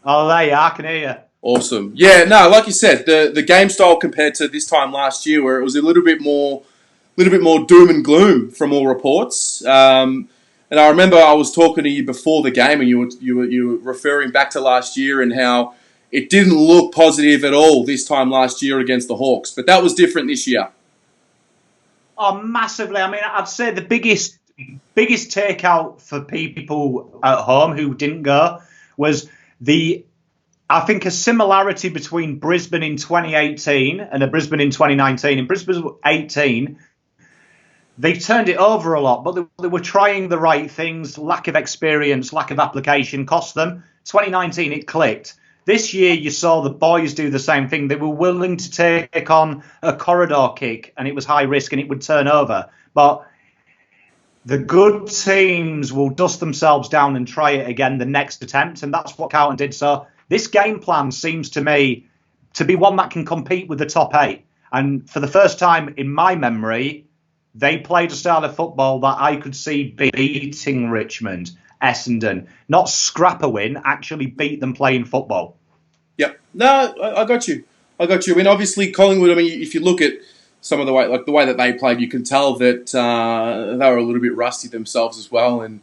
Oh, there you are. I can hear you. Awesome. Yeah, no, like you said, the game style compared to this time last year, where it was a little bit more doom and gloom from all reports. And I remember I was talking to you before the game, and you were referring back to last year and how it didn't look positive at all this time last year against the Hawks, but that was different this year. Oh, massively. I mean, I'd say the biggest takeout for people at home who didn't go was the I think a similarity between Brisbane in 2018 and a Brisbane in 2019. In Brisbane 18, they turned it over a lot, but they were trying the right things. Lack of experience, lack of application cost them. 2019, it clicked. This year, you saw the boys do the same thing. They were willing to take on a corridor kick, and it was high risk, and it would turn over. But the good teams will dust themselves down and try it again the next attempt, and that's what Carlton did. So this game plan seems to me to be one that can compete with the top eight. And for the first time in my memory, they played a style of football that I could see beating Richmond, Essendon. Not scrap a win, actually beat them playing football. Yep. No, I got you. I got you. I mean, obviously, Collingwood. I mean, if you look at some of the way that they played, you can tell that they were a little bit rusty themselves as well. And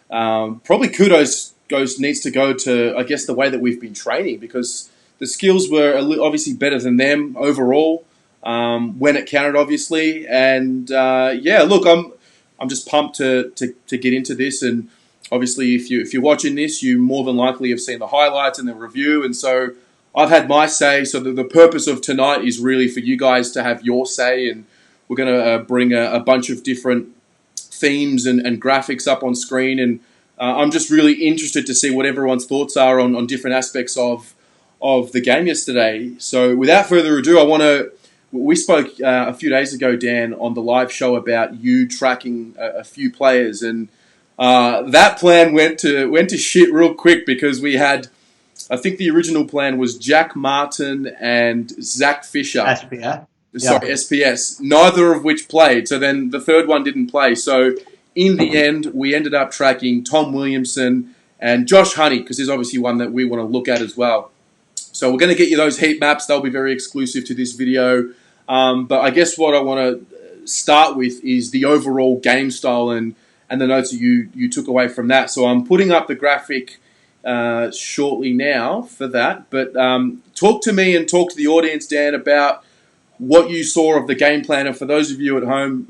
probably kudos needs to go to, I guess, the way that we've been training, because the skills were obviously better than them overall when it counted, obviously. And yeah, look, I'm just pumped to get into this. And obviously, if you're watching this, you more than likely have seen the highlights and the review. And so I've had my say. So the purpose of tonight is really for you guys to have your say. And we're going to bring a bunch of different themes and graphics up on screen. And I'm just really interested to see what everyone's thoughts are on different aspects of the game yesterday. So without further ado, we spoke a few days ago, Dan, on the live show about you tracking a few players, and that plan went to shit real quick, because we had, I think the original plan was Jack Martin and Zach Fisher. SPS. Sorry, Yeah. SPS. Neither of which played. So then the third one didn't play. So in the end, we ended up tracking Tom Williamson and Josh Honey, because there's obviously one that we want to look at as well. So we're going to get you those heat maps. They'll be very exclusive to this video. But I guess what I want to start with is the overall game style and the notes that you took away from that. So I'm putting up the graphic shortly now for that. But talk to me and talk to the audience, Dan, about what you saw of the game plan. And for those of you at home,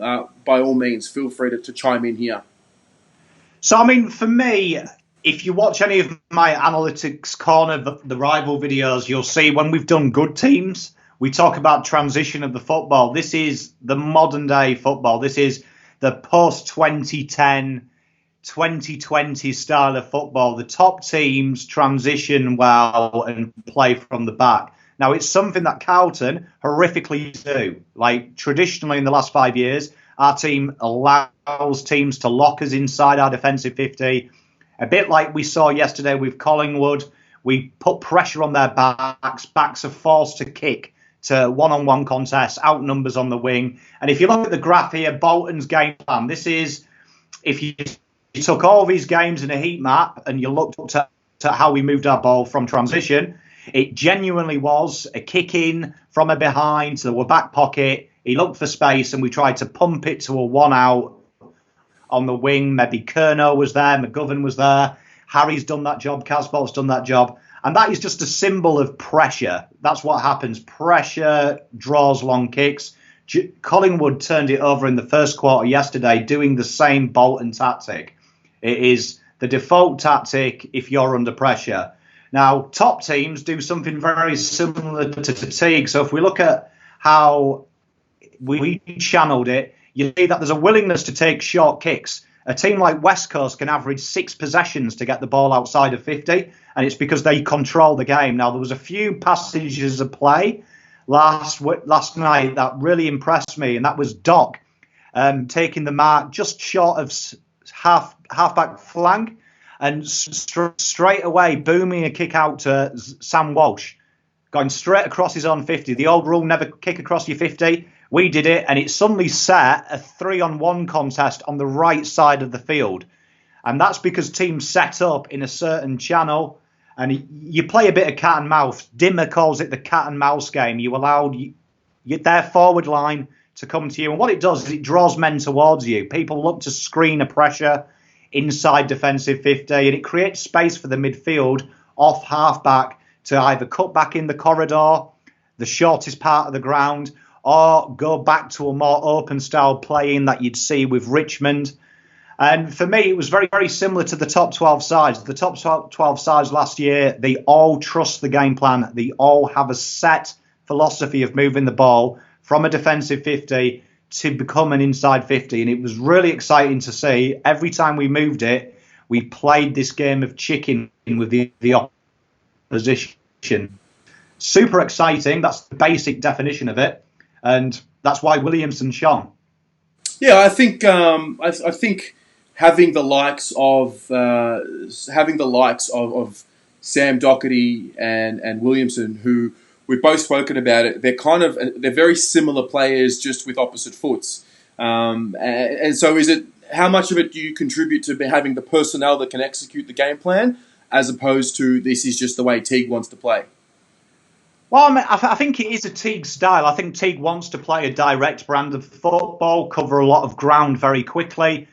by all means, feel free to chime in here. So, I mean, for me, if you watch any of my analytics corner, the rival videos, you'll see when we've done good teams, we talk about transition of the football. This is the modern day football. This is the post 2010, 2020 style of football. The top teams transition well and play from the back. Now, it's something that Carlton horrifically do. Like, traditionally in the last 5 years, our team allows teams to lock us inside our defensive 50. A bit like we saw yesterday with Collingwood. We put pressure on their backs. Backs are forced to kick to one-on-one contests, outnumbers on the wing. And if you look at the graph here, Bolton's game plan, this is, if you took all these games in a heat map and you looked at how we moved our ball from transition, it genuinely was a kick in from a behind to the back pocket. He looked for space and we tried to pump it to a one out on the wing. Maybe Kerno was there, McGovern was there. Harry's done that job, Casboult's done that job. And that is just a symbol of pressure. That's what happens. Pressure draws long kicks. Collingwood turned it over in the first quarter yesterday, doing the same Bolton tactic. It is the default tactic if you're under pressure. Now, top teams do something very similar to Teague. So if we look at how we channeled it, you see that there's a willingness to take short kicks. A team like West Coast can average 6 possessions to get the ball outside of 50, and it's because they control the game. Now, there was a few passages of play last night that really impressed me, and that was Doc taking the mark just short of half-back flank and straight away booming a kick out to Sam Walsh, going straight across his own 50. The old rule, never kick across your 50. We did it, and it suddenly set a 3-on-1 contest on the right side of the field. And that's because teams set up in a certain channel, And you play a bit of cat and mouse. Dimmer calls it the cat and mouse game. You allowed their forward line to come to you. And what it does is it draws men towards you. People look to screen a pressure inside defensive 50, and it creates space for the midfield off half-back to either cut back in the corridor, the shortest part of the ground, or go back to a more open style playing that you'd see with Richmond. And for me, it was very, very similar to the top 12 sides. The top 12 sides last year, they all trust the game plan. They all have a set philosophy of moving the ball from a defensive 50 to become an inside 50. And it was really exciting to see. Every time we moved it, we played this game of chicken with the opposition. Super exciting. That's the basic definition of it. And that's why Williamson shone. Yeah, I think having the likes of Sam Doherty and Williamson, who we've both spoken about it, they're very similar players, just with opposite foots. And so, how much of it do you contribute to having the personnel that can execute the game plan, as opposed to this is just the way Teague wants to play? Well, I mean, I think it is a Teague style. I think Teague wants to play a direct brand of football, cover a lot of ground very quickly.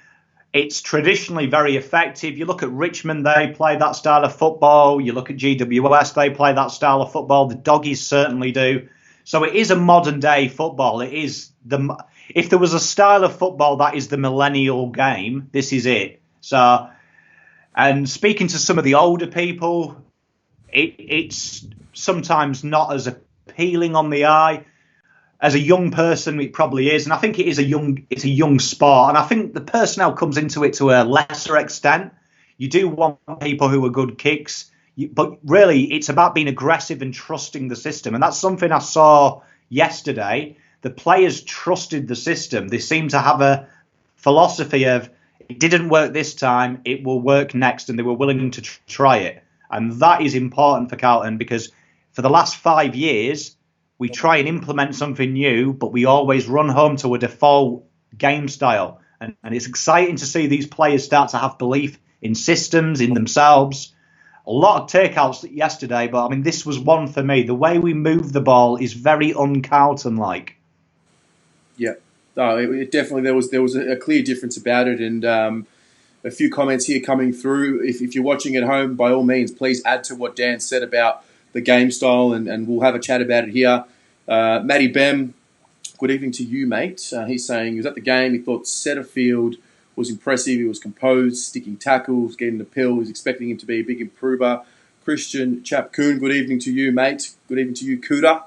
It's traditionally very effective. You look at Richmond, they play that style of football. You look at GWS, they play that style of football. The Doggies certainly do. So it is a modern day football. It is if there was a style of football that is the millennial game, this is it. So, and speaking to some of the older people, it's sometimes not as appealing on the eye. As a young person, it probably is, and I think it's a young sport, and I think the personnel comes into it to a lesser extent. You do want people who are good kicks, but really it's about being aggressive and trusting the system, and that's something I saw yesterday. The players trusted the system. They seem to have a philosophy of, it didn't work this time, it will work next, and they were willing to try it. And that is important for Carlton, because for the last 5 years, we try and implement something new, but we always run home to a default game style. And it's exciting to see these players start to have belief in systems, in themselves. A lot of takeouts yesterday, but I mean, this was one for me. The way we move the ball is very un-Carlton-like. Yeah, it definitely, there was a clear difference about it. And a few comments here coming through. If you're watching at home, by all means, please add to what Dan said about the game style, and we'll have a chat about it here. Matty Bem, good evening to you, mate. He's saying he was at the game. He thought Setterfield was impressive. He was composed, sticking tackles, getting the pill. He was expecting him to be a big improver. Christian Chapcoon, good evening to you, mate. Good evening to you, Kuda,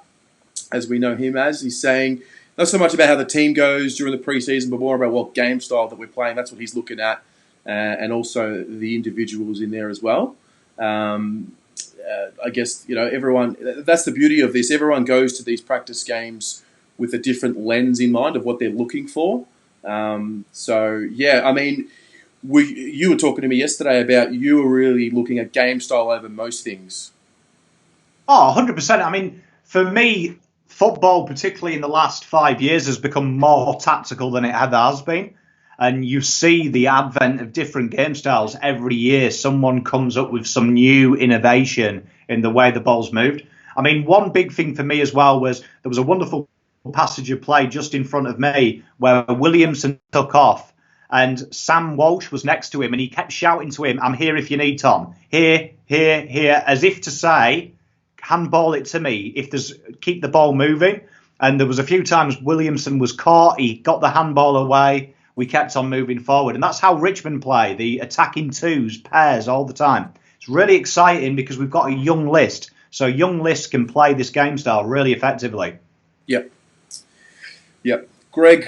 as we know him as. He's saying not so much about how the team goes during the preseason, but more about what game style that we're playing. That's what he's looking at, and also the individuals in there as well. I guess, everyone, that's the beauty of this. Everyone goes to these practice games with a different lens in mind of what they're looking for. I mean, you were talking to me yesterday about you were really looking at game style over most things. Oh, 100%. I mean, for me, football, particularly in the last 5 years, has become more tactical than it ever has been. And you see the advent of different game styles every year. Someone comes up with some new innovation in the way the ball's moved. I mean, one big thing for me as well was there was a wonderful passage of play just in front of me where Williamson took off and Sam Walsh was next to him and he kept shouting to him, "I'm here if you need, Tom. Here, here, here," as if to say, handball it to me. Keep the ball moving. And there was a few times Williamson was caught. He got the handball away. We kept on moving forward. And that's how Richmond play, the attacking twos, pairs all the time. It's really exciting because we've got a young list. So young lists can play this game style really effectively. Yep. Greg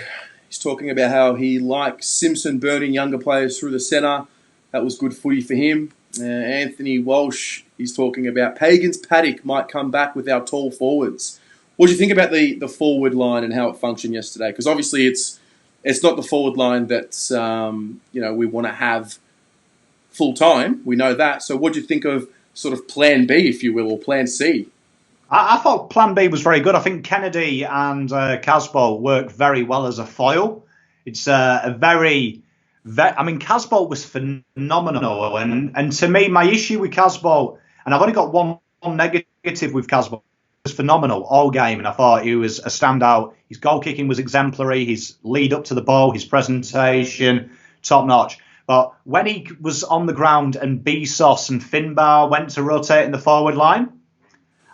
is talking about how he likes Simpson burning younger players through the centre. That was good footy for him. Anthony Walsh is talking about Pagan's Paddock might come back with our tall forwards. What do you think about the forward line and how it functioned yesterday? Because obviously it's not the forward line that we want to have full time. We know that. So what do you think of sort of Plan B, if you will, or Plan C? I thought Plan B was very good. I think Kennedy and Casbolt work very well as a foil. It's Casbolt was phenomenal. And to me, my issue with Casbolt, And I've only got one negative with Casbolt. He was phenomenal all game, and I thought he was a standout. His goal kicking was exemplary. His lead up to the ball, his presentation, top notch. But when he was on the ground and Bezos and Finbar went to rotate in the forward line,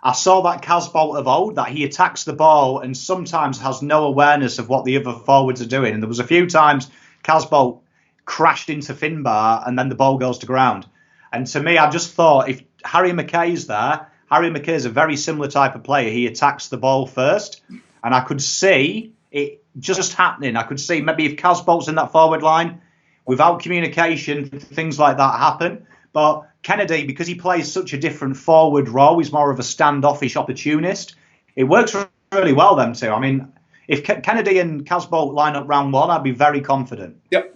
I saw that Casbolt of old, that he attacks the ball and sometimes has no awareness of what the other forwards are doing. And there was a few times Casbolt crashed into Finbar and then the ball goes to ground. And to me, I just thought if Harry McKay's there, Harry McKay's a very similar type of player. He attacks the ball first. And I could see it just happening. I could see maybe if Casbolt's in that forward line, without communication, things like that happen. But Kennedy, because he plays such a different forward role, he's more of a standoffish opportunist. It works really well, them two. I mean, if Kennedy and Casbolt line up round one, I'd be very confident. Yep.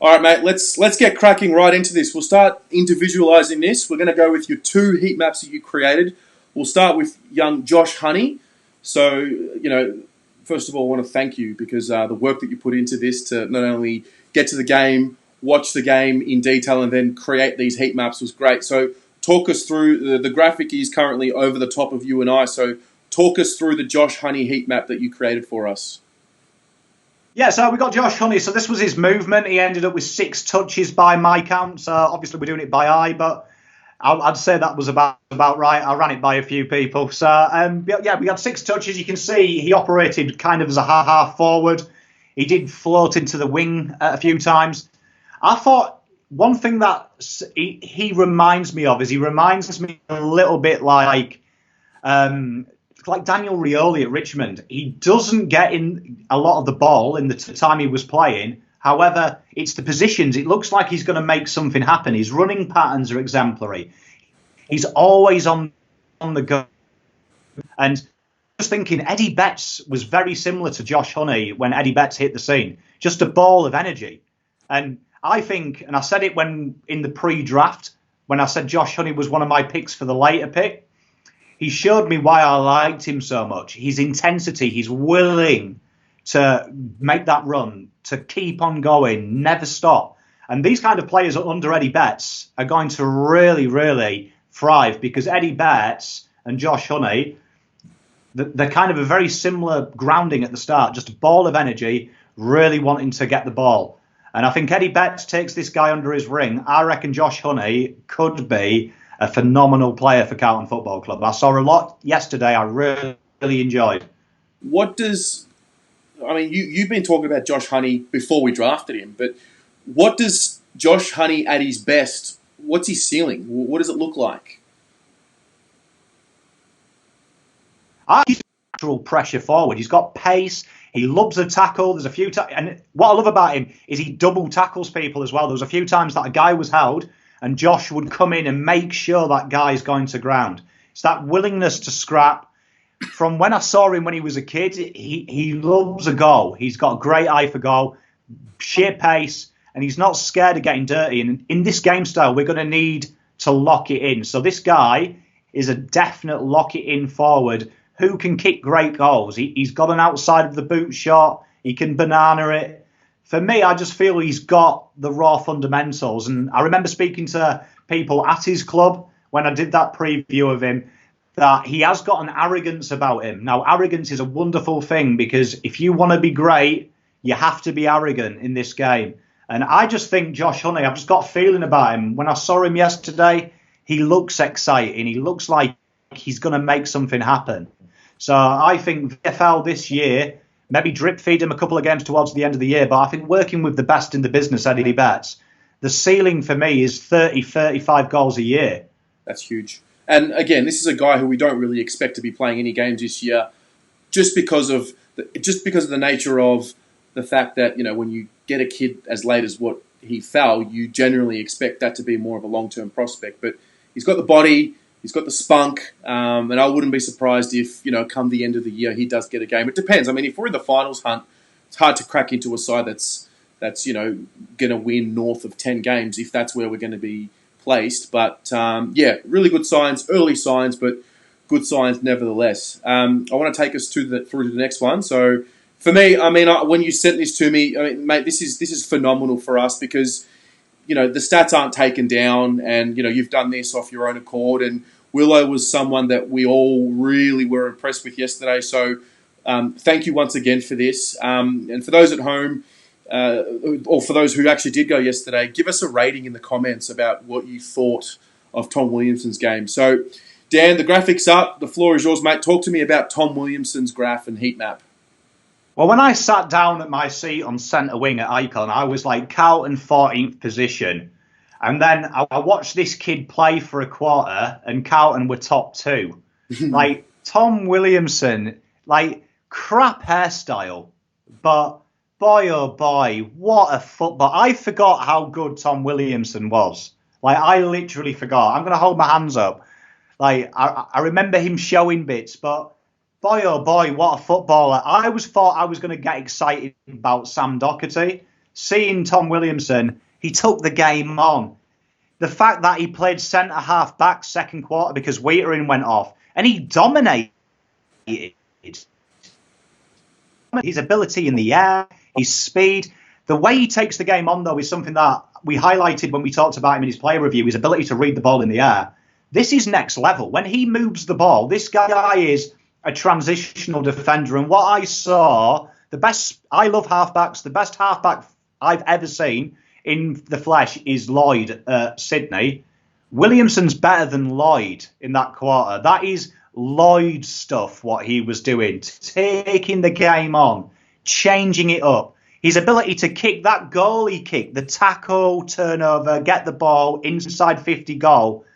All right, mate, let's get cracking right into this. We'll start individualising this. We're going to go with your 2 heat maps that you created. We'll start with young Josh Honey. So, first of all, I want to thank you because the work that you put into this to not only get to the game, watch the game in detail, and then create these heat maps was great. So talk us through, the graphic is currently over the top of you and I, so talk us through the Josh Honey heat map that you created for us. Yeah, so we got Josh Honey. So this was his movement. He ended up with 6 touches by my count. So obviously we're doing it by eye, but I'd say that was about right. I ran it by a few people. So yeah, we had 6 touches. You can see he operated kind of as a half forward. He did float into the wing a few times. I thought one thing that he reminds me of is he reminds me a little bit like Daniel Rioli at Richmond. He doesn't get in a lot of the ball in the time he was playing. However, it's the positions. It looks like he's going to make something happen. His running patterns are exemplary. He's always on the go. And just thinking, Eddie Betts was very similar to Josh Honey when Eddie Betts hit the scene. Just a ball of energy. And I think, and I said it when in the pre-draft, when I said Josh Honey was one of my picks for the later pick, he showed me why I liked him so much. His intensity, he's willing to make that run, to keep on going, never stop. And these kind of players under Eddie Betts are going to really, really thrive because Eddie Betts and Josh Honey, they're kind of a very similar grounding at the start, just a ball of energy, really wanting to get the ball. And I think Eddie Betts takes this guy under his wing. I reckon Josh Honey could be a phenomenal player for Carlton Football Club. I saw a lot yesterday I really enjoyed. You've been talking about Josh Honey before we drafted him, but what does Josh Honey at his best, what's his ceiling? What does it look like? He's a natural pressure forward. He's got pace. He loves a tackle. There's a few times, and what I love about him is he double tackles people as well. There was a few times that a guy was held, and Josh would come in and make sure that guy's going to ground. It's that willingness to scrap. From when I saw him when he was a kid, he loves a goal. He's got a great eye for goal, sheer pace, and he's not scared of getting dirty. And in this game style, we're going to need to lock it in. So this guy is a definite lock it in forward who can kick great goals. He's got an outside of the boot shot. He can banana it. For me, I just feel he's got the raw fundamentals. And I remember speaking to people at his club when I did that preview of him, that he has got an arrogance about him. Now, arrogance is a wonderful thing because if you want to be great, you have to be arrogant in this game. And I just think Josh Honey, I've just got a feeling about him. When I saw him yesterday, he looks exciting. He looks like he's going to make something happen. So I think VFL this year, maybe drip feed him a couple of games towards the end of the year, but I think working with the best in the business, Eddie Betts, the ceiling for me is 30, 35 goals a year. That's huge. And again, this is a guy who we don't really expect to be playing any games this year, just because of the nature of the fact that, when you get a kid as late as what he fell, you generally expect that to be more of a long-term prospect. But he's got the body, he's got the spunk, and I wouldn't be surprised if, come the end of the year, he does get a game. It depends. I mean, if we're in the finals hunt, it's hard to crack into a side that's going to win north of 10 games if that's where we're going to be placed. But, really good signs, early signs, but good signs nevertheless. I want to take us through to the next one. So, for me, when you sent this to me, mate, this is phenomenal for us because the stats aren't taken down, and you've done this off your own accord. And Willow was someone that we all really were impressed with yesterday. So thank you once again for this. And for those at home, or for those who actually did go yesterday, give us a rating in the comments about what you thought of Tom Williamson's game. So, Dan, the graphic's up. The floor is yours, mate. Talk to me about Tom Williamson's graph and heat map. Well, when I sat down at my seat on centre wing at Icon, I was like Carlton 14th position. And then I watched this kid play for a quarter and Carlton were top 2. Like, Tom Williamson, like, crap hairstyle. But, boy, oh boy, what a football. I forgot how good Tom Williamson was. Like, I literally forgot. I'm going to hold my hands up. Like, I remember him showing bits, but boy, oh boy, what a footballer. I thought I was going to get excited about Sam Doherty. Seeing Tom Williamson, he took the game on. The fact that he played centre-half back second quarter because Wheatering went off, and he dominated. His ability in the air, his speed, the way he takes the game on, though, is something that we highlighted when we talked about him in his player review, his ability to read the ball in the air. This is next level. When he moves the ball, this guy is a transitional defender. And what I saw, I love halfbacks. The best halfback I've ever seen in the flesh is Lloyd at Sydney. Williamson's better than Lloyd in that quarter. That is Lloyd stuff, what he was doing. Taking the game on, changing it up. His ability to kick that goal he kicked, the tackle, turnover, get the ball, inside 50 goal,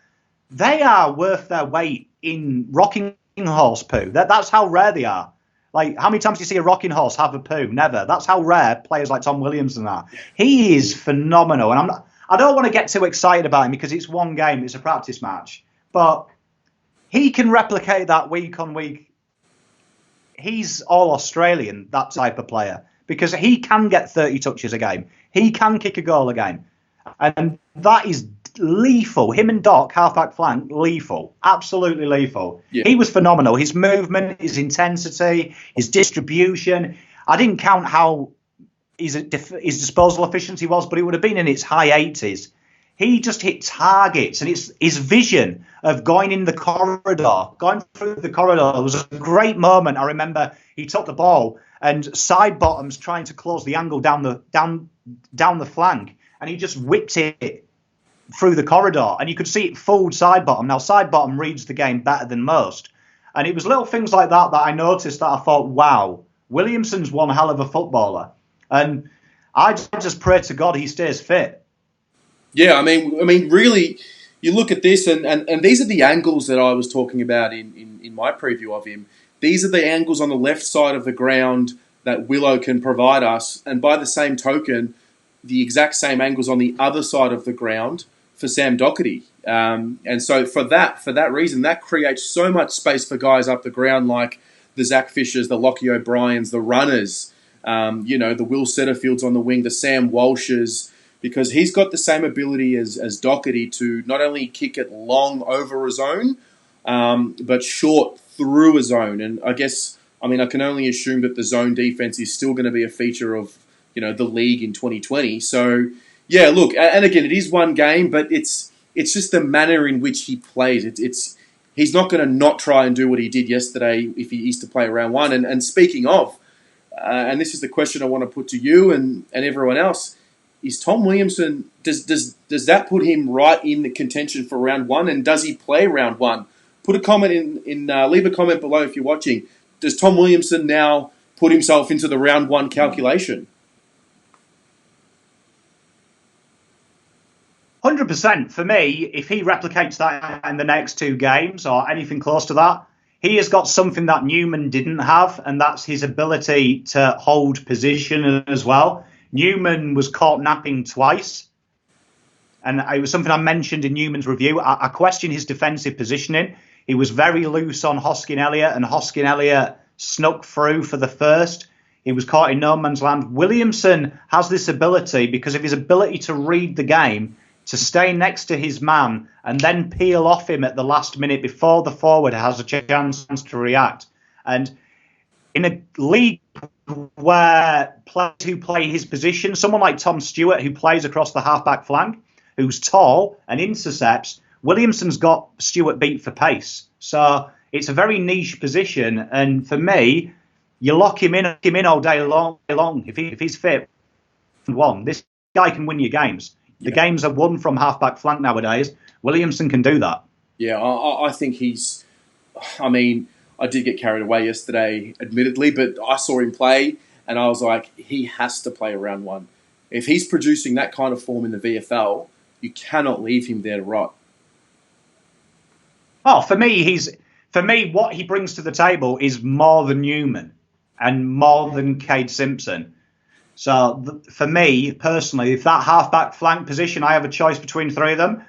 they are worth their weight in rocking horse poo. That's how rare they are. Like, how many times do you see a rocking horse have a poo? Never. That's how rare players like Tom Williamson are. He is phenomenal. And I don't want to get too excited about him because it's one game, it's a practice match. But he can replicate that week on week. He's all Australian, that type of player, because he can get 30 touches a game. He can kick a goal a game. And that is lethal. Him and Doc, halfback flank, lethal. Absolutely lethal. Yeah. He was phenomenal. His movement, his intensity, his distribution. I didn't count how his disposal efficiency was, but it would have been in its high 80s. He just hit targets, and it's his vision of going in the corridor, going through the corridor. It was a great moment. I remember he took the ball and side bottoms trying to close the angle down the flank, and he just whipped it through the corridor, and you could see it fooled side bottom. Now, side bottom reads the game better than most, and it was little things like that I noticed that I thought, wow, Williamson's one hell of a footballer, and I just pray to God he stays fit. Yeah, I mean, really, you look at this, and these are the angles that I was talking about in my preview of him. These are the angles on the left side of the ground that Willow can provide us, and by the same token, the exact same angles on the other side of the ground for Sam Doherty. And so for that reason, that creates so much space for guys up the ground like the Zach Fishers, the Lockie O'Briens, the runners, the Will Setterfields on the wing, the Sam Walshes, because he's got the same ability as Doherty to not only kick it long over a zone, but short through a zone. And I can only assume that the zone defense is still going to be a feature of the league in 2020. So, yeah, look, and again, it is one game, but it's just the manner in which he plays. He's not going to not try and do what he did yesterday if he is to play round one. And speaking of, and this is the question I want to put to you and everyone else, is Tom Williamson, does that put him right in the contention for round one, and does he play round one? Put a comment leave a comment below if you're watching. Does Tom Williamson now put himself into the round one calculation? 100% for me. If he replicates that in the next 2 games or anything close to that, he has got something that Newman didn't have, and that's his ability to hold position as well. Newman was caught napping twice, and it was something I mentioned in Newman's review. I questioned his defensive positioning. He was very loose on Hoskin Elliott, and Hoskin Elliott snuck through for the first. He was caught in no man's land. Williamson has this ability, because of his ability to read the game, to stay next to his man and then peel off him at the last minute before the forward has a chance to react. And in a league where players who play his position, someone like Tom Stewart, who plays across the half-back flank, who's tall and intercepts, Williamson's got Stewart beat for pace. So it's a very niche position. And for me, you lock him in all day long. If he's fit, this guy can win your games. The games are won from half-back flank nowadays. Williamson can do that. Yeah, I think he's... I mean, I did get carried away yesterday, admittedly, but I saw him play, and I was like, he has to play round one. If he's producing that kind of form in the VFL, you cannot leave him there to rot. Oh, for me, what he brings to the table is more than Newman and more than Cade Simpson. So for me, personally, if that half-back flank position, I have a choice between three of them,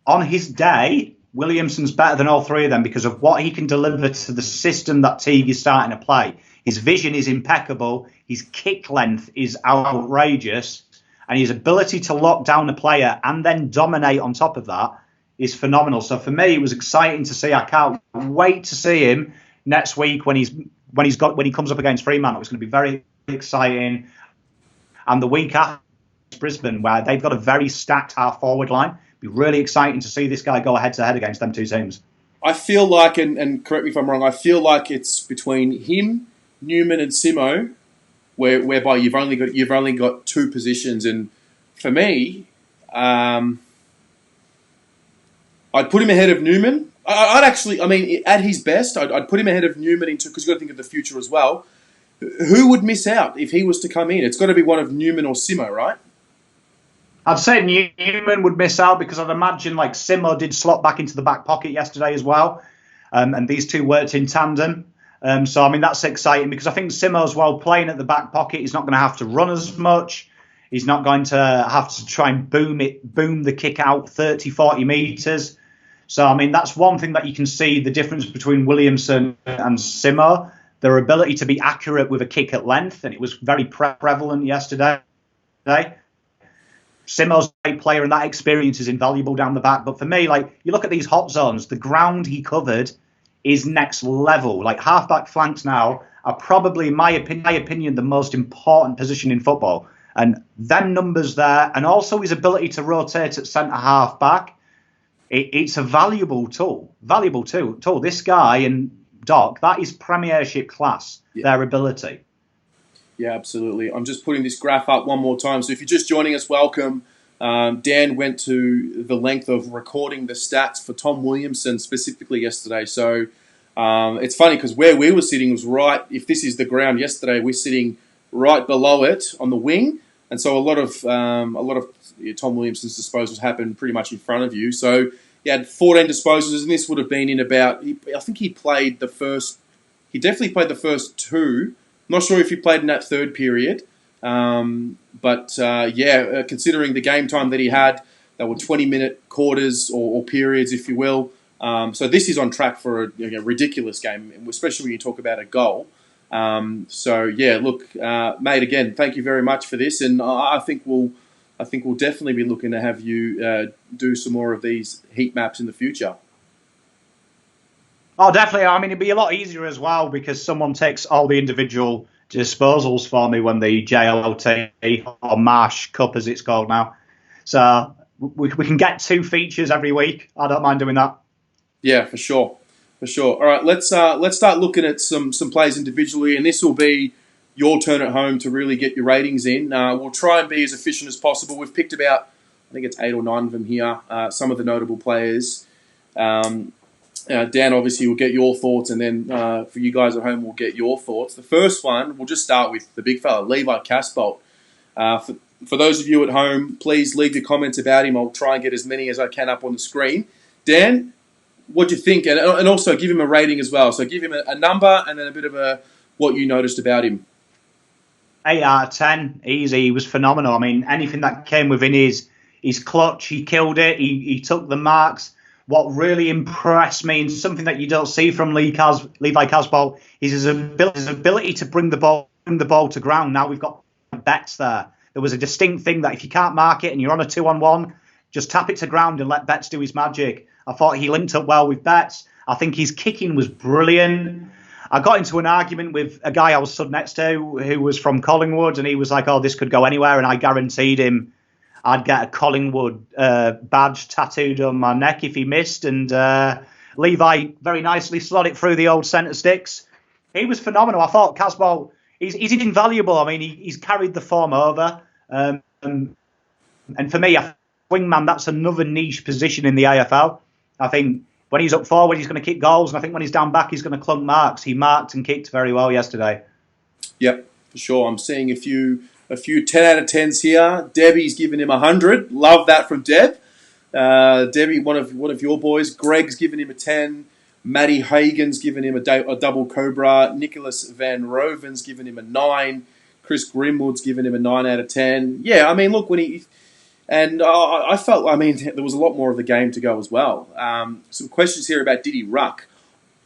on his day, Williamson's better than all three of them because of what he can deliver to the system that Teague is starting to play. His vision is impeccable. His kick length is outrageous. And his ability to lock down a player and then dominate on top of that is phenomenal. So for me, it was exciting to see. I can't wait to see him next week when he comes up against Fremantle. It's going to be very exciting. And the week after Brisbane, where they've got a very stacked half-forward line. It'll be really exciting to see this guy go head-to-head against them two teams. I feel like, and correct me if I'm wrong, I feel like it's between him, Newman, and Simo, whereby you've only got two positions. And for me, I'd put him ahead of Newman. I'd actually, I mean, at his best, I'd put him ahead of Newman because you've got to think of the future as well. Who would miss out if he was to come in? It's got to be one of Newman or Simo, right? I'd say Newman would miss out because I'd imagine like Simo did slot back into the back pocket yesterday as well. And these two worked in tandem. So, I mean, that's exciting because I think Simo as well playing at the back pocket. He's not going to have to run as much. He's not going to have to try and boom the kick out 30, 40 metres. So, I mean, that's one thing that you can see the difference between Williamson and Simo. Their ability to be accurate with a kick at length. And it was very prevalent yesterday. Simo's a great player and that experience is invaluable down the back. But for me, like, you look at these hot zones, the ground he covered is next level. Like, half-back flanks now are probably, in my opinion, the most important position in football. And them numbers there, and also his ability to rotate at centre-half back, it's a valuable tool. This guy and Doc, that is premiership class, their ability. Yeah, absolutely. I'm just putting this graph up one more time. So if you're just joining us, welcome. Dan went to the length of recording the stats for Tom Williamson specifically yesterday. So it's funny because where we were sitting was right, if this is the ground yesterday, we're sitting right below it on the wing. And so a lot of Tom Williamson's disposals happened pretty much in front of you. So he had 14 disposals, and this would have been in about, I think he definitely played the first two. Not sure if he played in that third period, but considering the game time that he had, they were 20-minute quarters or periods, if you will. So this is on track for a ridiculous game, especially when you talk about a goal. Mate, again, thank you very much for this, and I think we'll definitely be looking to have you do some more of these heat maps in the future. Oh, definitely. I mean, it'd be a lot easier as well because someone takes all the individual disposals for me when the JLOT or Marsh Cup, as it's called now. So we can get 2 features every week. I don't mind doing that. Yeah, for sure. All right, let's start looking at some players individually, and this will be your turn at home to really get your ratings in. We'll try and be as efficient as possible. We've picked about, I think it's 8 or 9 of them here. Some of the notable players. Dan, obviously, will get your thoughts, and then for you guys at home, we'll get your thoughts. The first one, we'll just start with the big fella, Levi Casbolt. For those of you at home, please leave your comments about him. I'll try and get as many as I can up on the screen. Dan, what do you think? And also give him a rating as well. So give him a number and then a bit of what you noticed about him. 8 out of 10, easy. He was phenomenal. I mean, anything that came within his clutch, he killed it. He took the marks. What really impressed me, and something that you don't see from Levi Casbolt, is his ability to bring the ball to ground. Now we've got Betts there. There was a distinct thing that if you can't mark it and you're on a 2-on-1, just tap it to ground and let Betts do his magic. I thought he linked up well with Betts. I think his kicking was brilliant. I got into an argument with a guy I was stood next to who was from Collingwood, and he was like, "Oh, this could go anywhere," and I guaranteed him I'd get a Collingwood badge tattooed on my neck if he missed, and Levi very nicely slid it through the old centre sticks. He was phenomenal. I thought Casbolt, he's invaluable. I mean, he's carried the form over. And for me, a wingman, that's another niche position in the AFL. I think when he's up forward, he's going to kick goals. And I think when he's down back, he's going to clunk marks. He marked and kicked very well yesterday. Yep, for sure. I'm seeing a few 10 out of 10s here. Debbie's giving him 100. Love that from Deb. Debbie, one of your boys. Greg's giving him a 10. Matty Hagen's giving him a double Cobra. Nicholas Van Roven's giving him a 9. Chris Grimwood's giving him a 9 out of 10. Yeah, I mean, look, I felt, I mean, there was a lot more of the game to go as well. Some questions here about did he ruck?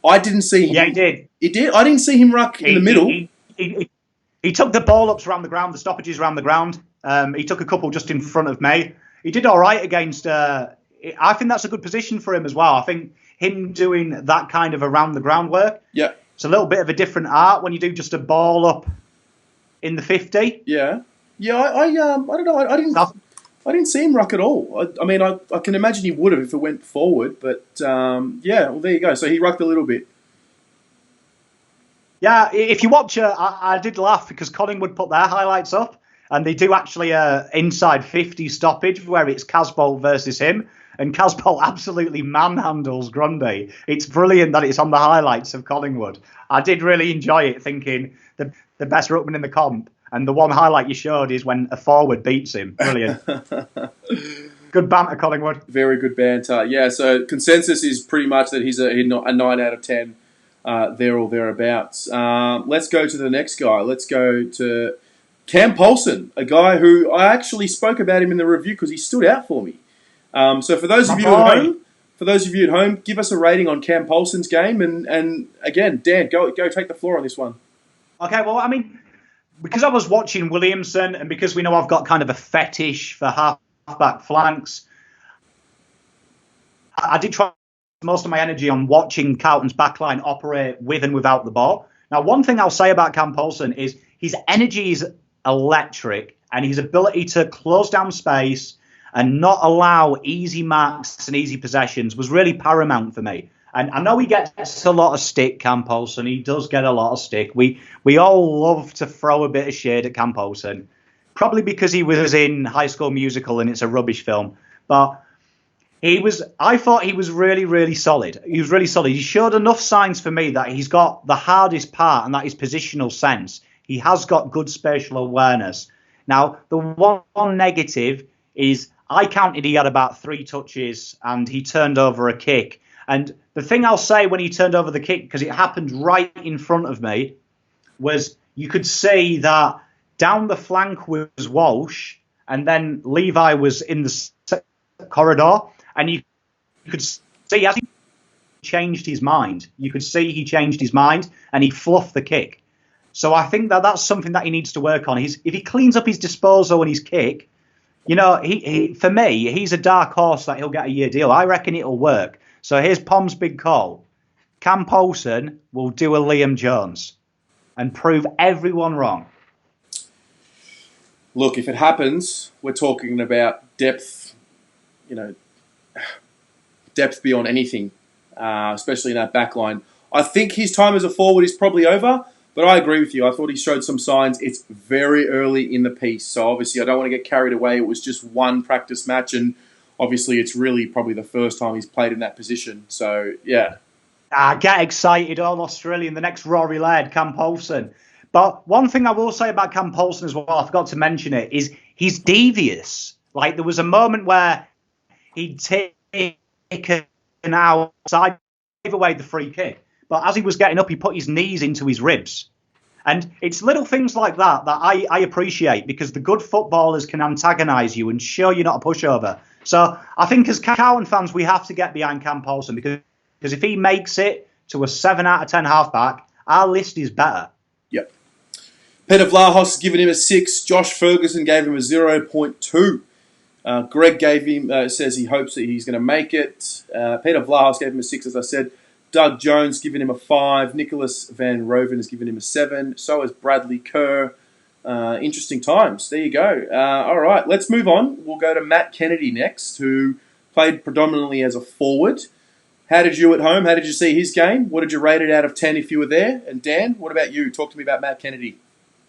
I didn't see him. Yeah, he did. He did? I didn't see him ruck in the middle. He took the ball ups around the ground, the stoppages around the ground. He took a couple just in front of me. He did all right against... I think that's a good position for him as well. I think him doing that kind of around the ground work, yeah, it's a little bit of a different art when you do just a ball up in the 50. Yeah. I don't know. I didn't see him ruck at all. I mean, I can imagine he would have if it went forward, but yeah, well, there you go. So he rucked a little bit. Yeah, if you watch, I did laugh because Collingwood put their highlights up, and they do actually inside 50 stoppage where it's Casbolt versus him, and Casbolt absolutely manhandles Grundy. It's brilliant that it's on the highlights of Collingwood. I did really enjoy it, thinking the best ruckman in the comp, and the one highlight you showed is when a forward beats him. Brilliant. Good banter, Collingwood. Very good banter. Yeah, so consensus is pretty much that he's a 9 out of 10. There or thereabouts. Let's go to the next guy. Let's go to Cam Paulson, a guy who I actually spoke about him in the review because he stood out for me. So for those of you at home, give us a rating on Cam Paulson's game, and again, Dan, go take the floor on this one. Okay, well, I mean, because I was watching Williamson, and because we know I've got kind of a fetish for half-back flanks, I did try most of my energy on watching Carlton's backline operate with and without the ball. Now, one thing I'll say about Cam Paulson is his energy is electric, and his ability to close down space and not allow easy marks and easy possessions was really paramount for me. And I know he gets a lot of stick, Cam Paulson. He does get a lot of stick. We all love to throw a bit of shade at Cam Paulson, probably because he was in High School Musical and it's a rubbish film. But I thought he was really, really solid. He was really solid. He showed enough signs for me that he's got the hardest part, and that is positional sense. He has got good spatial awareness. Now, the one negative is I counted he had about 3 touches and he turned over a kick. And the thing I'll say when he turned over the kick, because it happened right in front of me, was you could see that down the flank was Walsh, and then Levi was in the corridor. And you could see as he changed his mind. You could see he changed his mind and he fluffed the kick. So I think that's something that he needs to work on. If he cleans up his disposal and his kick, you know, for me, he's a dark horse that he'll get a year deal. I reckon it'll work. So here's Pom's big call. Cam Paulson will do a Liam Jones and prove everyone wrong. Look, if it happens, we're talking about depth, depth beyond anything, especially in that back line. I think his time as a forward is probably over, but I agree with you. I thought he showed some signs. It's very early in the piece, so obviously I don't want to get carried away. It was just one practice match, and obviously it's really probably the first time he's played in that position. So, yeah. Get excited, all Australian, the next Rory Laird, Cam Paulson. But one thing I will say about Cam Paulson as well, I forgot to mention it, is he's devious. Like, there was a moment where he'd taken outside, gave away the free kick. But as he was getting up, he put his knees into his ribs. And it's little things like that I appreciate, because the good footballers can antagonise you and show you're not a pushover. So I think as Carlton fans, we have to get behind Cam Paulson, because if he makes it to a 7 out of 10 halfback, our list is better. Yep. Peter Vlahos has given him a 6. Josh Ferguson gave him a 0.2. Greg gave him says he hopes that he's going to make it. Peter Vlahos gave him a 6, as I said. Doug Jones giving him a 5. Nicholas Van Roven has given him a 7. So has Bradley Kerr. Interesting times. There you go. All right, let's move on. We'll go to Matt Kennedy next, who played predominantly as a forward. How did you at home? How did you see his game? What did you rate it out of 10 if you were there? And Dan, what about you? Talk to me about Matt Kennedy.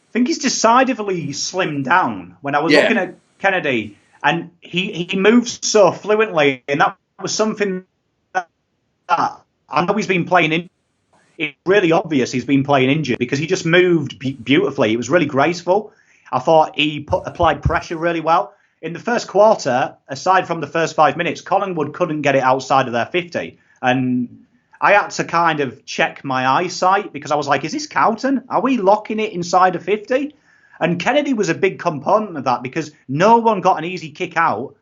I think he's decidedly slimmed down. When I was looking at Kennedy, and he moves so fluently, and that was something that I know he's been playing in. It's really obvious he's been playing injured because he just moved beautifully. It was really graceful. I thought he applied pressure really well. In the first quarter, aside from the first 5 minutes, Collingwood couldn't get it outside of their 50. And I had to kind of check my eyesight because I was like, is this Carlton? Are we locking it inside of 50? And Kennedy was a big component of that because no one got an easy kick out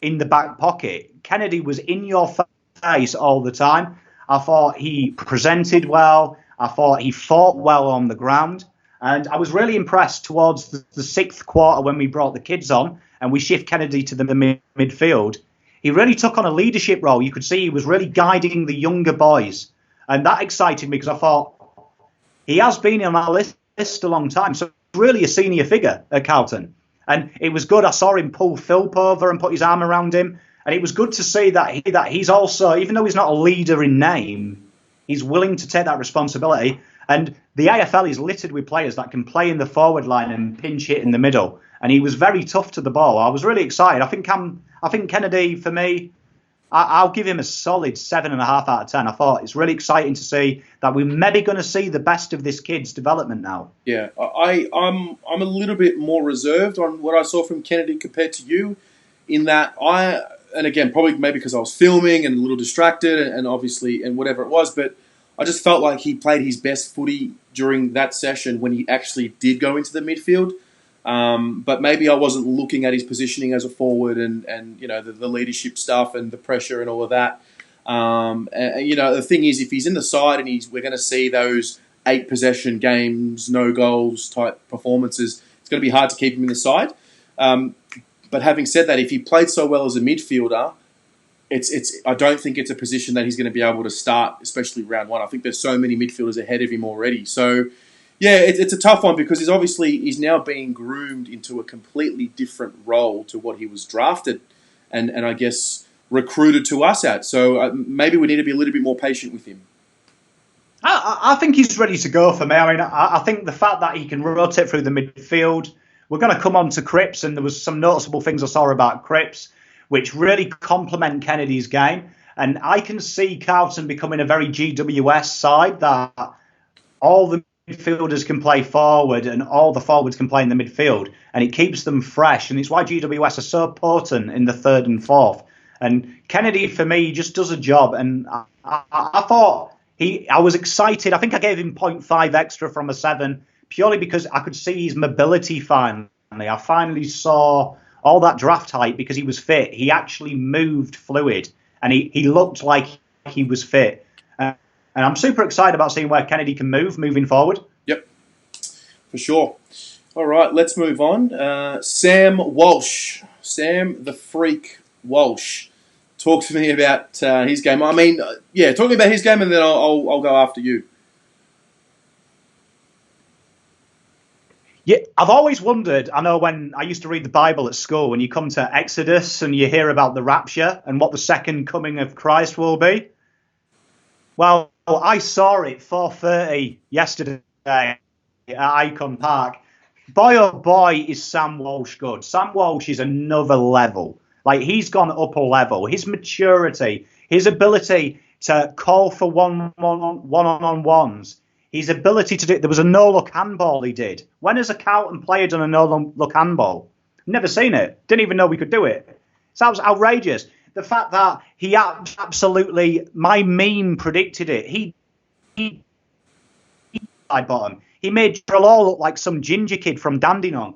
in the back pocket. Kennedy was in your face all the time. I thought he presented well. I thought he fought well on the ground. And I was really impressed towards the sixth quarter when we brought the kids on and we shift Kennedy to the midfield. He really took on a leadership role. You could see he was really guiding the younger boys. And that excited me because I thought he has been on our list a long time. So really a senior figure at Carlton. And it was good. I saw him pull Philp over and put his arm around him. And it was good to see that he's also, even though he's not a leader in name, he's willing to take that responsibility. And the AFL is littered with players that can play in the forward line and pinch hit in the middle. And he was very tough to the ball. I was really excited. I think Kennedy, for me, I'll give him a solid 7.5 out of 10. I thought it's really exciting to see that we're maybe going to see the best of this kid's development now. Yeah, I'm a little bit more reserved on what I saw from Kennedy compared to you, in that and again, probably maybe because I was filming and a little distracted and obviously, and whatever it was, but I just felt like he played his best footy during that session when he actually did go into the midfield. But maybe I wasn't looking at his positioning as a forward and you know, the leadership stuff and the pressure and all of that. And you know, the thing is, if he's in the side and we're going to see those 8 possession games, no goals type performances, it's going to be hard to keep him in the side. But having said that, if he played so well as a midfielder, I don't think it's a position that he's going to be able to start, especially round 1. I think there's so many midfielders ahead of him already. So, yeah, it's a tough one because he's now being groomed into a completely different role to what he was drafted and I guess recruited to us at. So maybe we need to be a little bit more patient with him. I think he's ready to go for me. I mean, I think the fact that he can rotate through the midfield. We're going to come on to Cripps, and there was some noticeable things I saw about Cripps, which really complement Kennedy's game. And I can see Carlton becoming a very GWS side that all the midfielders can play forward and all the forwards can play in the midfield. And it keeps them fresh. And it's why GWS are so potent in the 3rd and 4th. And Kennedy, for me, just does a job. And I thought I was excited. I think I gave him 0.5 extra from a 7. Purely because I could see his mobility finally. I finally saw all that draft hype because he was fit. He actually moved fluid and he looked like he was fit. And I'm super excited about seeing where Kennedy can moving forward. Yep, for sure. All right, let's move on. Sam Walsh. Sam the Freak Walsh. Talk to me about his game. I mean, talk to me about his game and then I'll go after you. Yeah, I've always wondered, I know when I used to read the Bible at school, when you come to Exodus and you hear about the rapture and what the second coming of Christ will be. Well, I saw it 4:30 yesterday at Icon Park. Boy, oh boy, is Sam Walsh good. Sam Walsh is another level. Like, he's gone up a level. His maturity, his ability to call for one-on-ones. His ability to do, there was a no-look handball he did. When has a Carlton player done a no-look handball? Never seen it. Didn't even know we could do it. So that was outrageous. The fact that he absolutely, my meme predicted it. He bottom. He made Trelaw look like some ginger kid from Dandenong.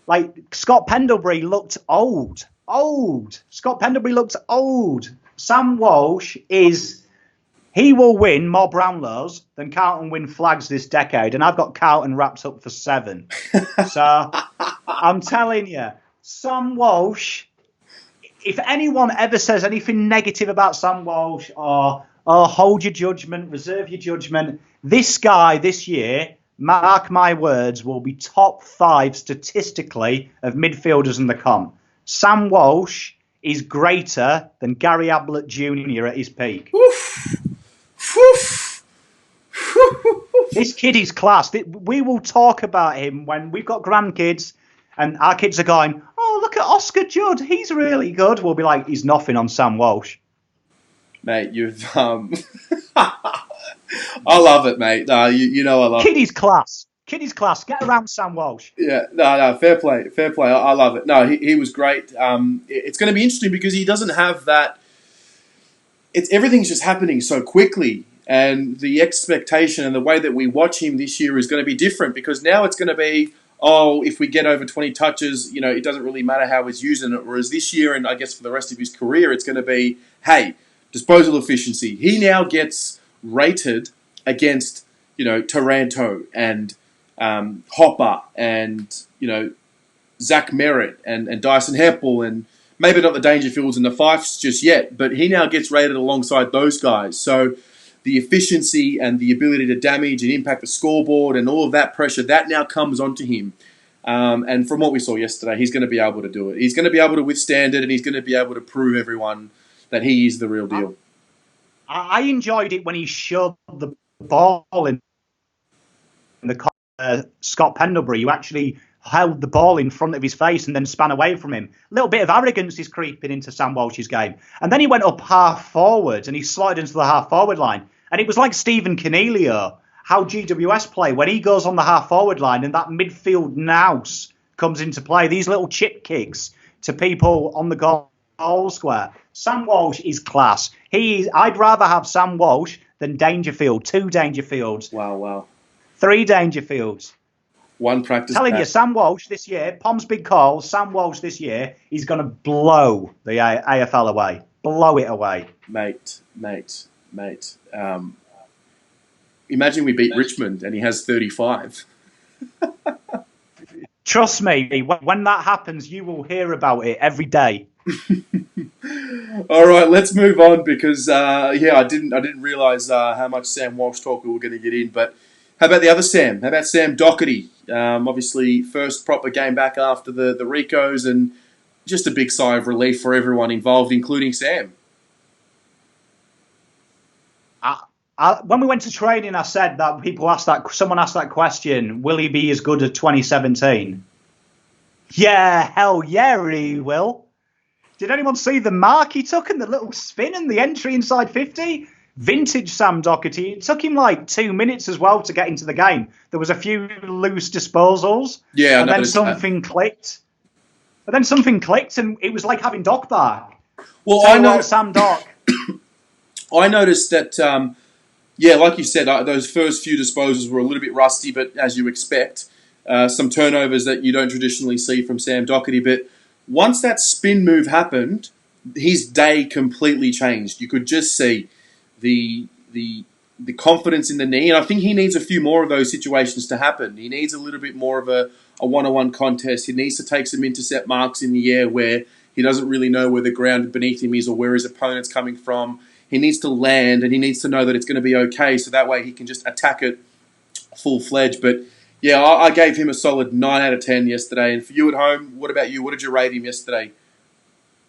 Like, Scott Pendlebury looked old. Scott Pendlebury looked old. Sam Walsh he will win more Brownlows than Carlton win flags this decade. And I've got Carlton wrapped up for 7. So I'm telling you, Sam Walsh, if anyone ever says anything negative about Sam Walsh or Oh, hold your judgment, reserve your judgment. This guy this year, mark my words, will be top 5 statistically of midfielders in the comp. Sam Walsh is greater than Gary Ablett Jr. at his peak. Woof. Woof. This kid is class. We will talk about him when we've got grandkids and our kids are going, oh, look at Oscar Judd. He's really good. We'll be like, he's nothing on Sam Walsh. Mate, you've... I love it, mate. You know I love it. Kid is class. Kid is class. Get around Sam Walsh. Yeah, no, fair play. Fair play. I love it. No, he was great. It's going to be interesting because he doesn't have that... Everything's just happening so quickly. And the expectation and the way that we watch him this year is going to be different because now it's going to be, oh, if we get over 20 touches, it doesn't really matter how he's using it. Whereas this year, and I guess for the rest of his career, it's going to be, hey, disposal efficiency. He now gets rated against, Taranto and Hopper and, Zach Merritt and Dyson Heppel and maybe not the Dangerfields and the Fifes just yet, but he now gets rated alongside those guys. So the efficiency and the ability to damage and impact the scoreboard and all of that pressure, that now comes onto him. And from what we saw yesterday, he's going to be able to do it. He's going to be able to withstand it, and he's going to be able to prove everyone that he is the real deal. I enjoyed it when he shoved the ball in the Scott Pendlebury, who actually held the ball in front of his face and then span away from him. A little bit of arrogance is creeping into Sam Walsh's game. And then he went up half forward and he slid into the half forward line. And it was like Stephen Cornelio, how GWS play, when he goes on the half-forward line and that midfield nous comes into play, these little chip kicks to people on the goal square. Sam Walsh is class. I'd rather have Sam Walsh than Dangerfield. 2 Dangerfields. Wow. 3 Dangerfields. 1 practice. Telling you, Sam Walsh this year, Pom's big call, Sam Walsh this year, he's going to blow the AFL away. Blow it away. Mate. Imagine we beat Richmond and he has 35. Trust me, when that happens, you will hear about it every day. All right, let's move on because I didn't realise how much Sam Walsh talk we were going to get in. But how about the other Sam? How about Sam Doherty? Obviously, first proper game back after the Ricos, and just a big sigh of relief for everyone involved, including Sam. When we went to training, I said that someone asked that question, will he be as good as 2017? Yeah, hell yeah, he will. Did anyone see the mark he took and the little spin and the entry inside 50? Vintage Sam Doherty. It took him like 2 minutes as well to get into the game. There was a few loose disposals. Yeah, and then something clicked. But then something clicked and it was like having Doc back. Well, I know Sam Doc. I noticed that... like you said, those first few disposals were a little bit rusty, but as you expect, some turnovers that you don't traditionally see from Sam Doherty. But once that spin move happened, his day completely changed. You could just see the confidence in the knee, and I think he needs a few more of those situations to happen. He needs a little bit more of a one-on-one contest. He needs to take some intercept marks in the air where he doesn't really know where the ground beneath him is or where his opponent's coming from. He needs to land and he needs to know that it's going to be okay, so that way he can just attack it full-fledged. But yeah, I gave him a solid 9 out of 10 yesterday. And for you at home, what about you? What did you rate him yesterday?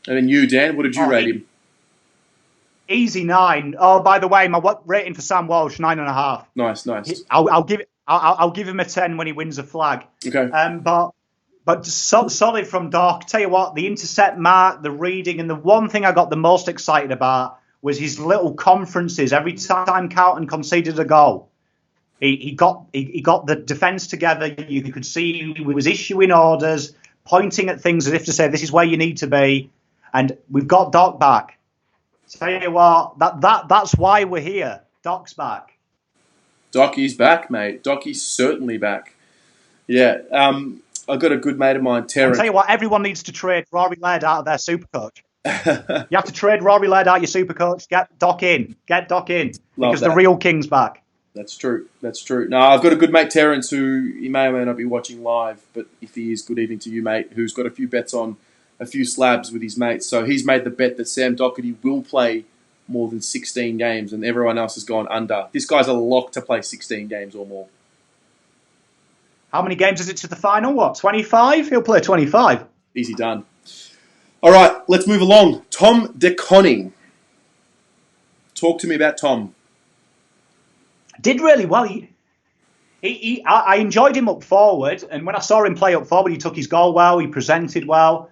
And then you, Dan, what did you rate him? Easy 9. Oh, by the way, my rating for Sam Walsh, 9.5. Nice. I'll give him a 10 when he wins a flag. Okay. But solid from Doc. Tell you what, the intercept mark, the reading, and the one thing I got the most excited about was his little conferences. Every time Carlton conceded a goal, he got the defence together. You could see he was issuing orders, pointing at things as if to say, this is where you need to be. And we've got Doc back. Tell you what, that's why we're here. Doc's back. Docky's back, mate. Docky's certainly back. Yeah. I've got a good mate of mine, Terry. I'll tell you what, everyone needs to trade Rory Laird out of their Supercoach. You have to trade Rory Laird out your Supercoach. Get Doc in. Because the real king's back. That's true. No, I've got a good mate, Terence, who he may or may not be watching live, but if he is, good evening to you, mate, who's got a few bets on a few slabs with his mates. So he's made the bet that Sam Doherty will play more than 16 games, and everyone else has gone under. This guy's a lock to play 16 games or more. How many games is it to the final? What, 25? He'll play 25. Easy done. All right, let's move along. Tom De Koning. Talk to me about Tom. Did really well. I enjoyed him up forward, and when I saw him play up forward, he took his goal well, he presented well.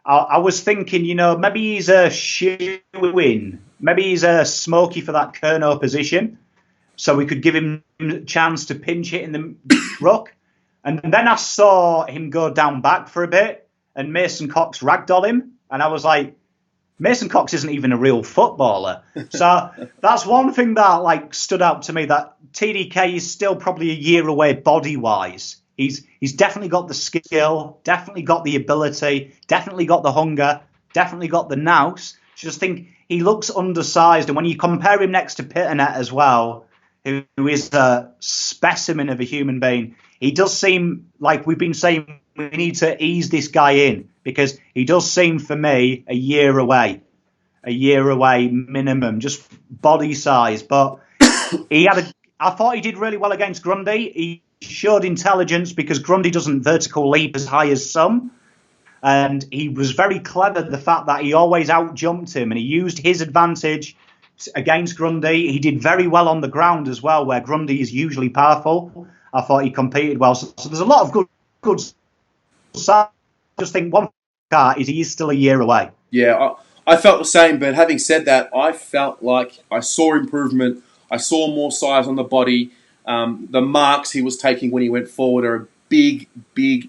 I was thinking, maybe he's a shoe-in. Maybe he's a smoky for that Kerno position, so we could give him a chance to pinch it in the ruck. And then I saw him go down back for a bit, and Mason Cox ragdoll him, and I was like, Mason Cox isn't even a real footballer. So that's one thing that stood out to me, that TDK is still probably a year away body-wise. He's definitely got the skill, definitely got the ability, definitely got the hunger, definitely got the nous. Just think he looks undersized, and when you compare him next to Pitternet as well, who is a specimen of a human being, he does seem like we've been saying we need to ease this guy in, because he does seem for me a year away minimum, just body size. But I thought he did really well against Grundy. He showed intelligence, because Grundy doesn't vertical leap as high as some. And he was very clever, the fact that he always out-jumped him, and he used his advantage against Grundy. He did very well on the ground as well, where Grundy is usually powerful. I thought he competed well. So there's a lot of good stuff. I just think one part is he is still a year away. Yeah, I felt the same, but having said that, I felt like I saw improvement. I saw more size on the body. The marks he was taking when he went forward are a big,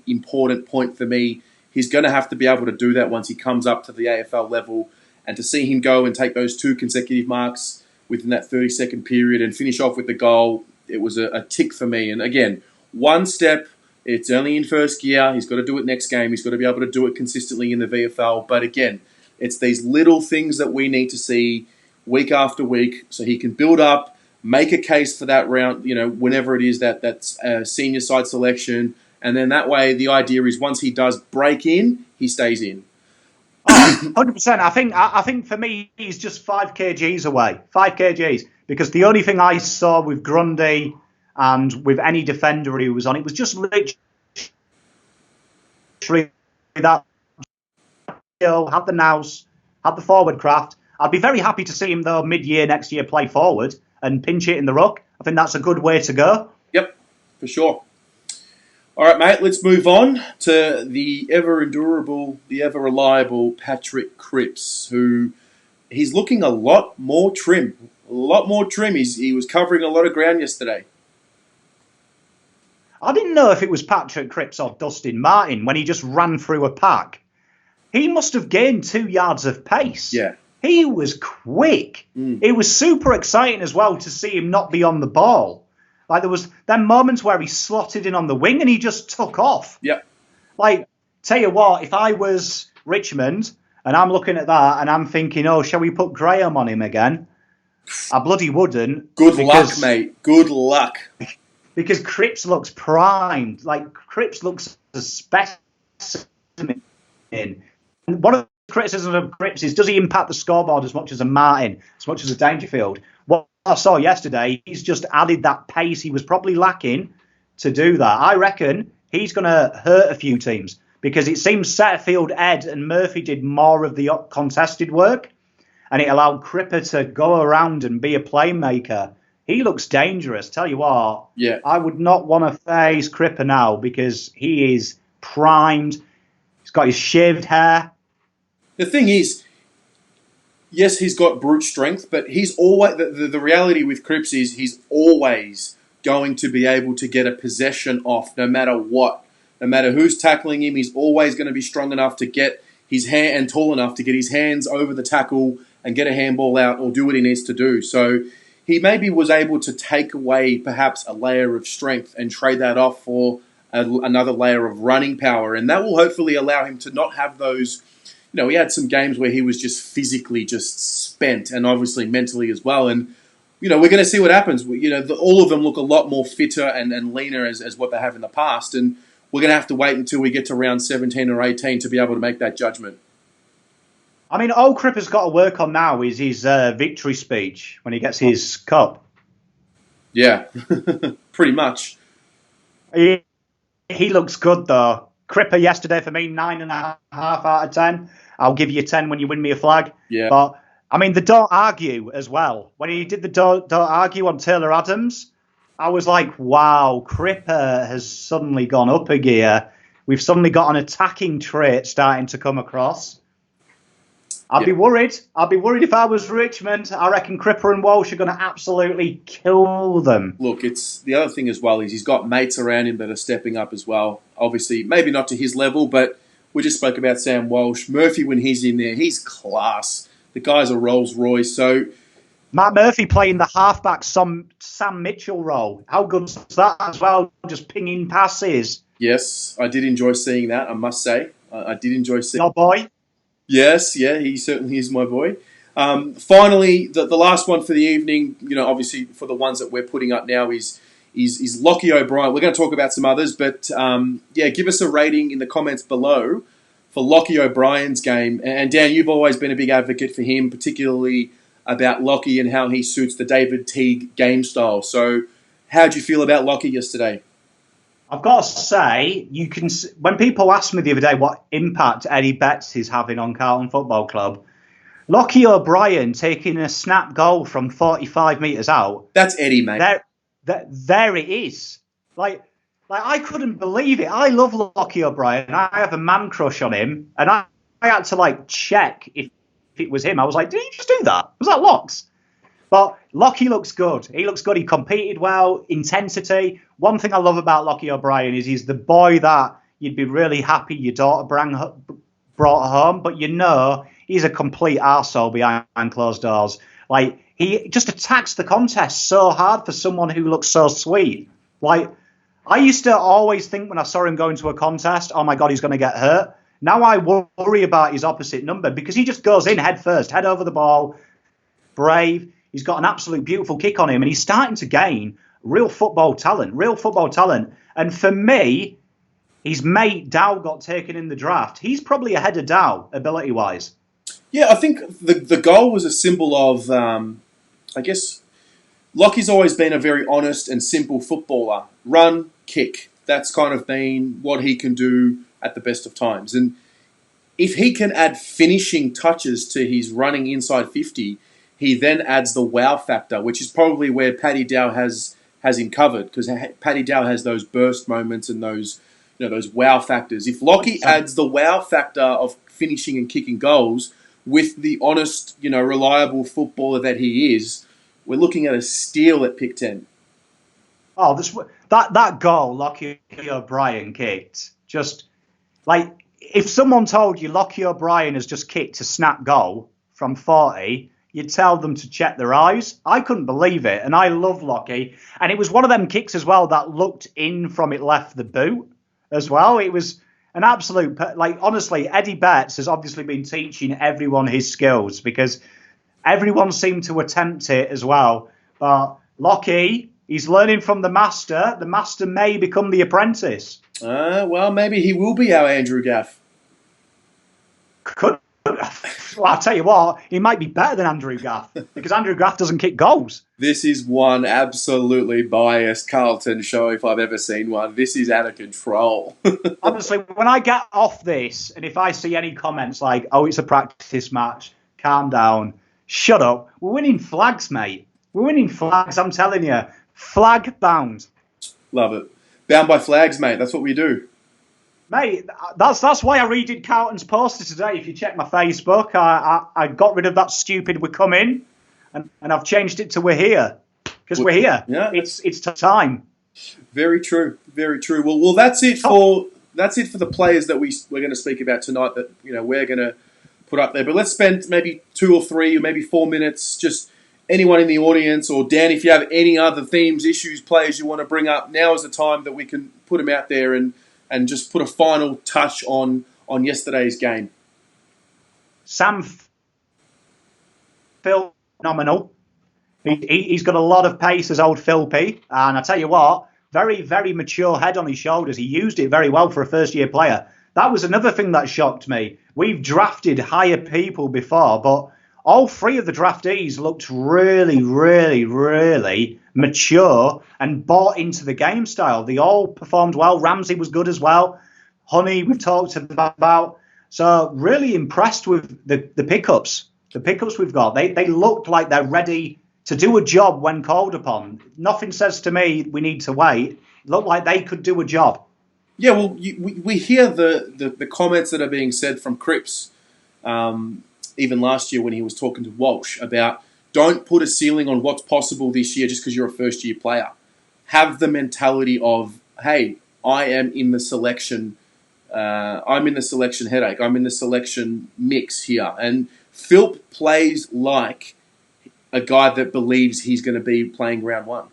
important point for me. He's going to have to be able to do that once he comes up to the AFL level. And to see him go and take those 2 consecutive marks within that 30-second period and finish off with the goal, it was a tick for me. And again, one step, it's only in first gear. He's got to do it next game. He's got to be able to do it consistently in the VFL. But again, it's these little things that we need to see week after week so he can build up, make a case for that round, whenever it is that's senior side selection. And then that way, the idea is once he does break in, he stays in. 100%. I think for me, he's just 5 kgs away. 5 kgs. Because the only thing I saw with Grundy and with any defender he was on, it was just literally that skill, had the nous, had the forward craft. I'd be very happy to see him, though, mid-year next year play forward and pinch it in the ruck. I think that's a good way to go. Yep, for sure. All right, mate, let's move on to the ever-endurable, the ever-reliable Patrick Cripps, who he's looking a lot more trim. A lot more trim. He was covering a lot of ground yesterday. I didn't know if it was Patrick Cripps or Dustin Martin when he just ran through a pack. He must have gained 2 yards of pace. Yeah. He was quick. It was super exciting as well to see him not be on the ball. There was them moments where he slotted in on the wing and he just took off. Yep. Tell you what, if I was Richmond and I'm looking at that and I'm thinking, shall we put Graham on him again? I bloody wouldn't. Good luck, mate. Good luck. Because Cripps looks primed. Cripps looks a specimen. And one of the criticisms of Cripps is, does he impact the scoreboard as much as a Martin, as much as a Dangerfield? What I saw yesterday, he's just added that pace he was probably lacking to do that. I reckon he's going to hurt a few teams, because it seems Setterfield, Ed and Murphy did more of the contested work, and it allowed Cripper to go around and be a playmaker. He looks dangerous. Tell you what, yeah. I would not want to face Cripper now, because he is primed. He's got his shaved hair. The thing is, yes, he's got brute strength, but he's always the reality with Cripps is he's always going to be able to get a possession off no matter what. No matter who's tackling him, he's always going to be strong enough to get his hand and tall enough to get his hands over the tackle and get a handball out or do what he needs to do. So he maybe was able to take away perhaps a layer of strength and trade that off for another layer of running power. And that will hopefully allow him to not have those, he had some games where he was just physically just spent and obviously mentally as well. And, we're going to see what happens. All of them look a lot more fitter and leaner as what they have in the past. And we're going to have to wait until we get to round 17 or 18 to be able to make that judgment. I mean, all Cripper's got to work on now is his victory speech when he gets his cup. Yeah, pretty much. He looks good, though. Cripper yesterday for me, 9.5 out of 10. I'll give you 10 when you win me a flag. Yeah. But, I mean, the don't argue as well. When he did the don't argue on Taylor Adams, I was like, wow, Cripper has suddenly gone up a gear. We've suddenly got an attacking trait starting to come across. I'd be worried. I'd be worried if I was Richmond. I reckon Cripper and Walsh are going to absolutely kill them. Look, it's the other thing as well is he's got mates around him that are stepping up as well. Obviously, maybe not to his level, but we just spoke about Sam Walsh. Murphy, when he's in there, he's class. The guy's a Rolls Royce. So Matt Murphy playing the halfback Sam Mitchell role. How good is that as well? Just pinging passes. yes, I did enjoy seeing that. I must say, I did enjoy seeing. Your boy. Yes, yeah, he certainly is my boy. Finally, the last one for the evening, obviously for the ones that we're putting up now is Lockie O'Brien. We're going to talk about some others, but give us a rating in the comments below for Lockie O'Brien's game. And Dan, you've always been a big advocate for him, particularly about Lockie and how he suits the David Teague game style. So how do you feel about Lockie yesterday? I've got to say, when people asked me the other day what impact Eddie Betts is having on Carlton Football Club, Lockie O'Brien taking a snap goal from 45 metres out. That's Eddie, mate. There it is. Like I couldn't believe it. I love Lockie O'Brien. I have a man crush on him, and I had to check if it was him. I was like, did he just do that? Was that Locks? But Lockie looks good. He looks good. He competed well, intensity. One thing I love about Lockie O'Brien is he's the boy that you'd be really happy your daughter brought home, but he's a complete arsehole behind closed doors. He just attacks the contest so hard for someone who looks so sweet. I used to always think when I saw him go into a contest, oh my God, he's going to get hurt. Now I worry about his opposite number because he just goes in head first, head over the ball, brave. He's got an absolute beautiful kick on him, and he's starting to gain real football talent. And for me, his mate Dow got taken in the draft. He's probably ahead of Dow, ability-wise. Yeah, I think the goal was a symbol of, I guess, Lockie's always been a very honest and simple footballer. Run, kick. That's kind of been what he can do at the best of times. And if he can add finishing touches to his running inside 50, he then adds the wow factor, which is probably where Paddy Dow has him covered, because Paddy Dow has those burst moments and those wow factors. If Lockie adds the wow factor of finishing and kicking goals with the honest, reliable footballer that he is, we're looking at a steal at pick 10. Oh, that goal Lockie O'Brien kicked, just if someone told you Lockie O'Brien has just kicked a snap goal from 40, you'd tell them to check their eyes. I couldn't believe it, and I love Lockie. And it was one of them kicks as well that looked in from it left the boot as well. It was an absolute, honestly, Eddie Betts has obviously been teaching everyone his skills because everyone seemed to attempt it as well. But Lockie, he's learning from the master. The master may become the apprentice. Well, maybe he will be our Andrew Gaff. Well, I'll tell you what, he might be better than Andrew Gaff because Andrew Gaff doesn't kick goals. This is one absolutely biased Carlton show if I've ever seen one. This is out of control. Honestly, when I get off this and if I see any comments like, oh, it's a practice match, calm down, shut up. We're winning flags, mate. We're winning flags, I'm telling you. Flag bound. Love it. Bound by flags, mate. That's what we do. Mate, that's why I redid Carlton's poster today. If you check my Facebook, I got rid of that stupid "we're coming" and I've changed it to "we're here" because we're here. Yeah, it's time. Very true. Very true. Well, that's it for the players that we're going to speak about tonight. That we're going to put up there. But let's spend maybe 2 or 3 or maybe 4 minutes. Just anyone in the audience or Dan, if you have any other themes, issues, players you want to bring up, now is the time that we can put them out there and just put a final touch on yesterday's game. Sam Phil, phenomenal. He's got a lot of pace as old Phil P. And I tell you what, very, very mature head on his shoulders. He used it very well for a first-year player. that was another thing that shocked me. We've drafted higher people before, but all three of the draftees looked really, really, really mature and bought into the game style. They all performed well. Ramsey was good as well. Honey, we've talked about. So really impressed with the pickups. The pickups we've got. They looked like they're ready to do a job when called upon. Nothing says to me we need to wait. Look like they could do a job. Yeah, well, we hear the comments that are being said from Cripps, even last year when he was talking to Walsh about don't put a ceiling on what's possible this year just because you're a first-year player. Have the mentality of, hey, I am in the selection. I'm in the selection headache. I'm in the selection mix here. And Philp plays like a guy that believes he's going to be playing round one.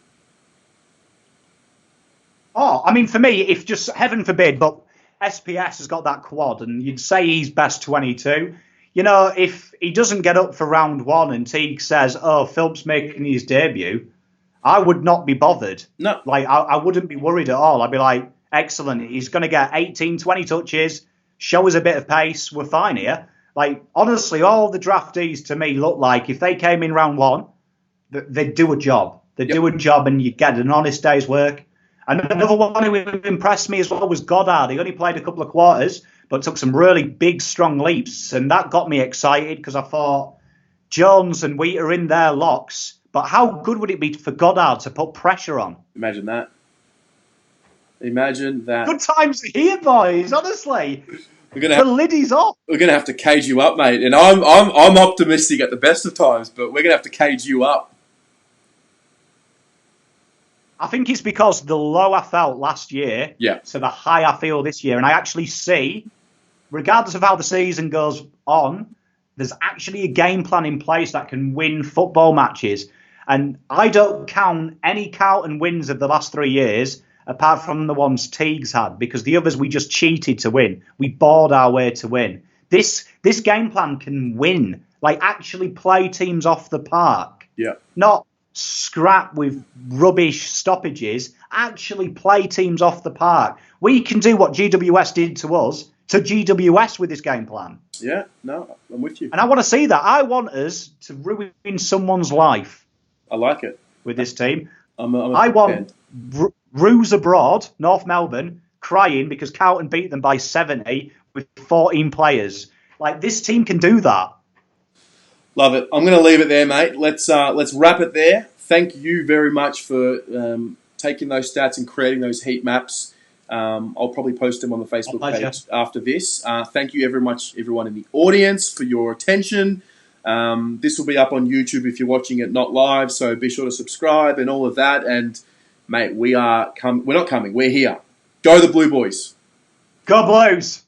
Oh, I mean, for me, if just heaven forbid, but SPS has got that quad, and you'd say he's best 22. You know, if he doesn't get up for round one and Teague says, oh, Philp's making his debut, I would not be bothered. No. Like, I wouldn't be worried at all. I'd be like, excellent. He's going to get 18, 20 touches, show us a bit of pace. We're fine here. Like, honestly, all the draftees to me look like if they came in round one, they'd do a job. They'd do a job and you'd get an honest day's work. And another one who impressed me as well was Goddard. He only played a couple of quarters, but took some really big, strong leaps. And that got me excited because I thought Jones and Wheat are in their locks. But how good would it be for Goddard to put pressure on? Imagine that. Imagine that. Good times here, boys, honestly. The lid is off. We're going to have to cage you up, mate. And I'm optimistic at the best of times, but we're going to have to cage you up. I think it's because the low I felt last year to the high I feel this year. And I actually see, regardless of how the season goes on, there's actually a game plan in place that can win football matches. And I don't count any Carlton wins of the last 3 years apart from the ones Teague's had, because the others we just cheated to win. We bored our way to win. This game plan can win, like actually play teams off the park. Yeah. Not scrap with rubbish stoppages, actually play teams off the park. We can do what GWS did to us to GWS with this game plan. Yeah, no, I'm with you. And I want to see that. I want us to ruin someone's life. I like it. With this team. I want Roos abroad, North Melbourne, crying because Carlton beat them by 70 with 14 players. Like, this team can do that. Love it. I'm going to leave it there, mate. Let's wrap it there. Thank you very much for taking those stats and creating those heat maps. I'll probably post them on the Facebook page after this. Thank you very much, everyone in the audience, for your attention. This will be up on YouTube if you're watching it not live, so be sure to subscribe and all of that. And, mate, we're not coming. We're here. Go the Blue Boys. Go Blues.